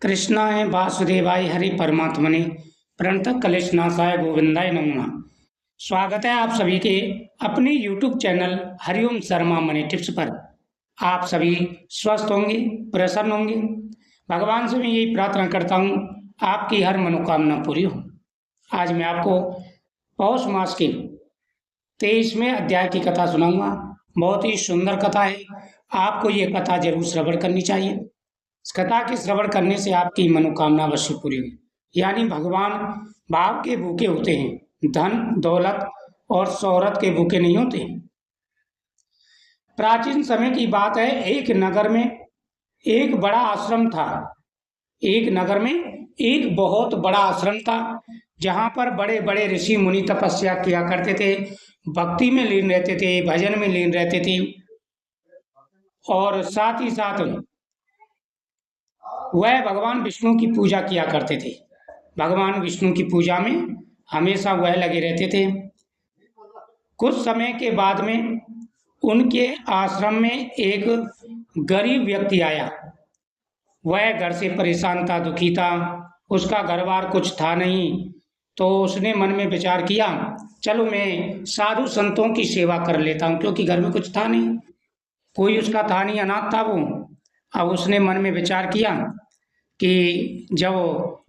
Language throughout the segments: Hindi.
कृष्णाय वासुदेवाय हरि परमात्मने प्रणतः क्लेशनाशाय गोविंदाय नमः नमः। स्वागत है आप सभी के अपने YouTube channel Hariom Sharma money tips पर। आप सभी स्वस्थ होंगे, प्रसन्न होंगे। भगवान से मैं यही प्रार्थना करता हूँ आपकी हर मनोकामना पूरी हो। आज मैं आपको पौष मास के 23वें अध्याय की कथा सुनाऊंगा। बहुत ही सुंदर कथा है। आपको ये कथा जरूर श्रवण करनी चाहिए। इस कथा के श्रवण करने से आपकी मनोकामना अवश्य पूरी होगी। यानी भगवान भाव के भूखे होते हैं, धन दौलत और शोहरत के भूखे नहीं होते। प्राचीन समय की बात है, एक नगर में एक बड़ा आश्रम था। एक नगर में एक बहुत बड़ा आश्रम था, जहाँ पर बड़े बड़े ऋषि मुनि तपस्या किया करते थे, भक्ति में लीन रहते थे, भजन में लीन रहते थे और साथ ही साथ वह भगवान विष्णु की पूजा किया करते थे। भगवान विष्णु की पूजा में हमेशा वह लगे रहते थे। कुछ समय के बाद में उनके आश्रम में एक गरीब व्यक्ति आया। वह घर से परेशान था, दुखी था। उसका घर बार कुछ था नहीं, तो उसने मन में विचार किया, चलो मैं साधु संतों की सेवा कर लेता हूँ, क्योंकि घर में कुछ था नहीं, कोई उसका था नहीं, अनाथ था वो। अब उसने मन में विचार किया कि जब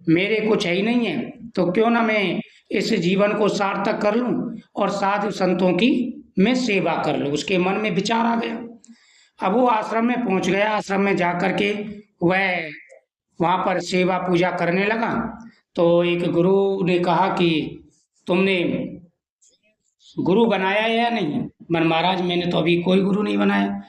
मेरे कुछ है ही नहीं है, तो क्यों ना मैं इस जीवन को सार्थक कर लूं और साधु संतों की मैं सेवा कर लूं। उसके मन में विचार आ गया। अब वो आश्रम में पहुंच गया। आश्रम में जा करके वह वहाँ पर सेवा पूजा करने लगा। तो एक गुरु ने कहा कि तुमने गुरु बनाया है या नहीं? मन महाराज मैंने तो अभी कोई गुरु नहीं बनाया।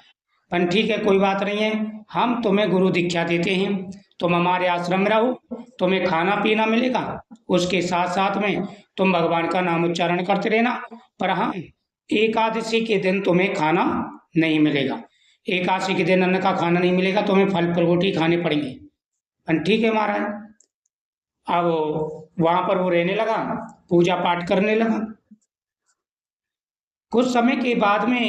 पर ठीक है, कोई बात नहीं है, हम तुम्हें गुरु दीक्षा देते हैं। तुम हमारे आश्रम में रहो, तुम्हें खाना पीना मिलेगा, उसके साथ साथ में तुम भगवान का नाम उच्चारण करते रहना। पर हाँ, एकादशी के दिन तुम्हें खाना नहीं मिलेगा। एकादशी के दिन अन्न का खाना नहीं मिलेगा, तुम्हें फल फ्रूट ही खाने पड़ेंगे। पर ठीक है महाराज। अब वहां पर वो रहने लगा, पूजा पाठ करने लगा। कुछ समय के बाद में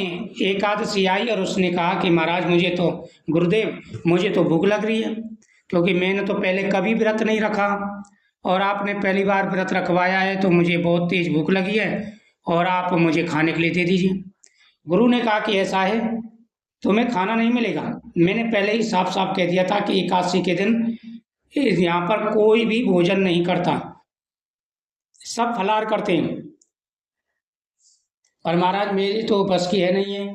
एकादशी आई और उसने कहा कि महाराज मुझे तो, गुरुदेव मुझे तो भूख लग रही है, क्योंकि मैंने तो पहले कभी व्रत नहीं रखा और आपने पहली बार व्रत रखवाया है, तो मुझे बहुत तेज भूख लगी है और आप मुझे खाने के लिए दे दीजिए। गुरु ने कहा कि ऐसा है, तुम्हें खाना नहीं मिलेगा। मैंने पहले ही साफ साफ कह दिया था कि एकादशी के दिन यहाँ पर कोई भी भोजन नहीं करता, सब फलाहार करते हैं। और महाराज मेरी तो बस की है नहीं है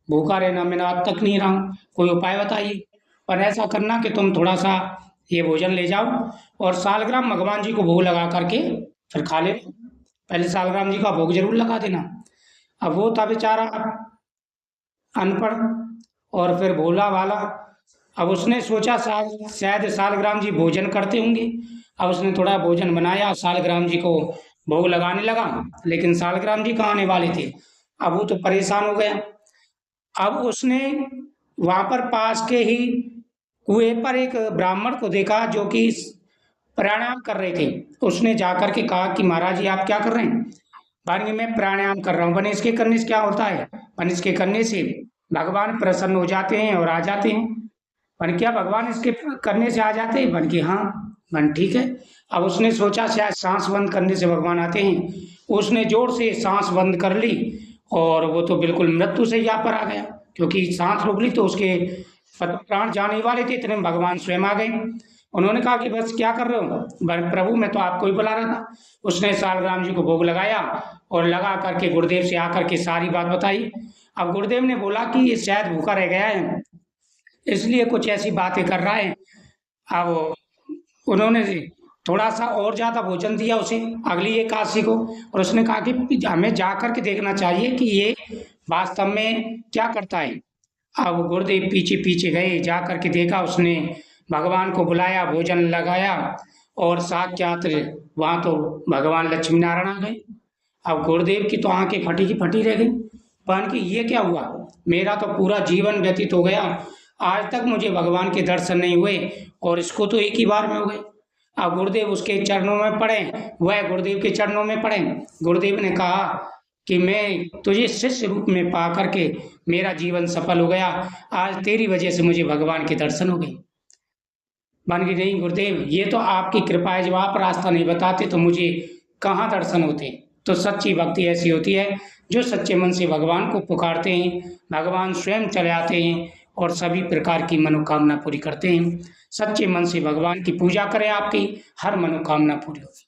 भूखा रहना, मैंने आज तक नहीं रहा हूँ, कोई उपाय बताइए। और ऐसा करना कि तुम थोड़ा सा ये भोजन ले जाओ और सालग्राम भगवान जी को भोग लगा करके फिर खा ले। पहले सालग्राम जी का भोग जरूर लगा देना। अब वो था बेचारा अनपढ़ और फिर भोला वाला। अब उसने सोचा शायद सालग्राम जी भोजन करते होंगे। अब उसने थोड़ा भोजन बनाया, सालग्राम जी को भोग लगाने लगा, लेकिन सालग्राम जी कहाँ आने वाले थे। अब वो तो परेशान हो गया। अब उसने वहां पर पास के ही कुएं पर एक ब्राह्मण को देखा जो कि प्राणायाम कर रहे थे। उसने जाकर के कहा कि महाराज जी आप क्या कर रहे हैं? भाई मैं प्राणायाम कर रहा हूँ। बने इसके करने से क्या होता है? बने इसके करने से भगवान प्रसन्न हो जाते हैं और आ जाते हैं। बन क्या भगवान इसके करने से आ जाते हैं? बन के हाँ। बन ठीक है। अब उसने सोचा शायद सांस बंद करने से भगवान आते हैं। उसने जोर से सांस बंद कर ली और वो तो बिल्कुल मृत्यु से यहाँ पर आ गया, क्योंकि सांस रोक ली तो उसके प्राण जाने वाले थे। इतने में भगवान स्वयं आ गए। उन्होंने कहा कि बस क्या कर रहे हो? प्रभु मैं तो आपको ही बुला रहा था। उसने सालग्राम जी को भोग लगाया और लगा करके गुरुदेव से आकर के सारी बात बताई। अब गुरुदेव ने बोला कि ये शायद भूखा रह गया है, इसलिए कुछ ऐसी बातें कर रहा है। अब उन्होंने थोड़ा सा और ज्यादा भोजन दिया उसे अगली एकादशी को, और उसने कहा कि हमें जा करके देखना चाहिए कि ये वास्तव में क्या करता है। अब गुरुदेव पीछे पीछे गए, जा करके देखा, उसने भगवान को बुलाया, भोजन लगाया और साक्षात वहां तो भगवान लक्ष्मी नारायण आ गए। अब गुरुदेव की तो आंखें फटी की फटी रह गई। पान कि ये क्या हुआ? मेरा तो पूरा जीवन व्यतीत हो गया, आज तक मुझे भगवान के दर्शन नहीं हुए और इसको तो एक ही बार में हो गए। अब गुरुदेव उसके चरणों में पड़े, वह गुरुदेव के चरणों में पड़े। गुरुदेव ने कहा कि मैं तुझे शिष्य रूप में पा करके मेरा जीवन सफल हो गया, आज तेरी वजह से मुझे भगवान के दर्शन हो गए। मान के नहीं गुरुदेव, ये तो आपकी कृपा है, जब आप रास्ता नहीं बताते तो मुझे कहाँ दर्शन होते। तो सच्ची भक्ति ऐसी होती है, जो सच्चे मन से भगवान को पुकारते हैं, भगवान स्वयं चले आते हैं और सभी प्रकार की मनोकामना पूरी करते हैं। सच्चे मन से भगवान की पूजा करें, आपकी हर मनोकामना पूरी होगी।